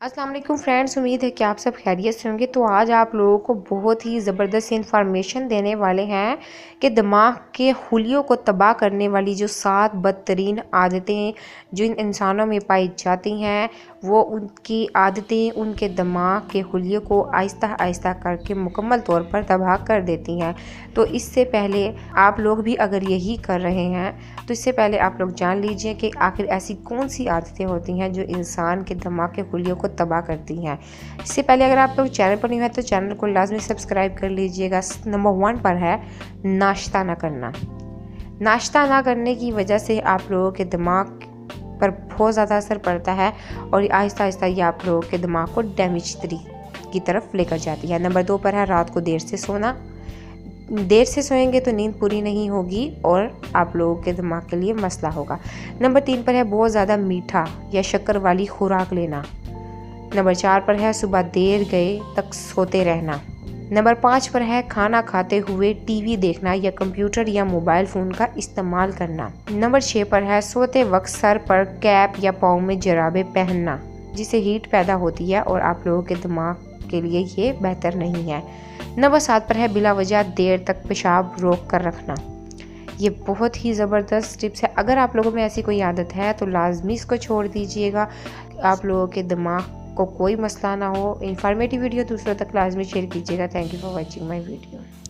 अस्सलाम वालेकुम फ्रेंड्स, उम्मीद है कि आप सब खैरियत से होंगे। तो आज आप लोगों को बहुत ही ज़बरदस्त इन्फॉर्मेशन देने वाले हैं कि दिमाग के खुलियों को तबाह करने वाली जो 7 बदतरीन आदतें जो इन इंसानों में पाई जाती हैं, वो उनकी आदतें उनके दिमाग के खुलियों को आहिस्ता आहिस्ता करके मुकम्मल तौर पर तबाह कर देती हैं। तो इससे पहले आप लोग भी अगर यही कर रहे हैं तो इससे पहले आप लोग जान लीजिए कि आखिर ऐसी कौन सी आदतें होती हैं जो इंसान के दिमाग के खुलियों को तबाह करती हैं। इससे पहले अगर आप लोग चैनल पर नहीं हैं तो चैनल को लाजमी सब्सक्राइब कर लीजिएगा। नंबर 1 पर है नाश्ता ना करना। नाश्ता ना करने की वजह से आप लोगों के दिमाग पर बहुत ज़्यादा असर पड़ता है और आहिस्ता आहिस्ता ये आप लोगों के दिमाग को डैमेज की तरफ लेकर जाती है। नंबर 2 पर है रात को देर से सोना। देर से सोएंगे तो नींद पूरी नहीं होगी और आप लोगों के दिमाग के लिए मसला होगा। नंबर 3 पर है बहुत ज़्यादा मीठा या शक्कर वाली खुराक लेना। नंबर 4 पर है सुबह देर गए तक सोते रहना। नंबर 5 पर है खाना खाते हुए टीवी देखना या कंप्यूटर या मोबाइल फ़ोन का इस्तेमाल करना। नंबर 6 पर है सोते वक्त सर पर कैप या पाँव में जराबे पहनना, जिससे हीट पैदा होती है और आप लोगों के दिमाग के लिए ये बेहतर नहीं है। नंबर 7 पर है बिला वजह देर तक पेशाब रोक कर रखना। ये बहुत ही ज़बरदस्त टिप्स है। अगर आप लोगों में ऐसी कोई आदत है तो लाजमी इसको छोड़ दीजिएगा। आप लोगों के दिमाग को कोई मसला ना हो। इन्फॉर्मेटिव वीडियो दूसरों तक लाजमी शेयर कीजिएगा। Thank you for watching my video.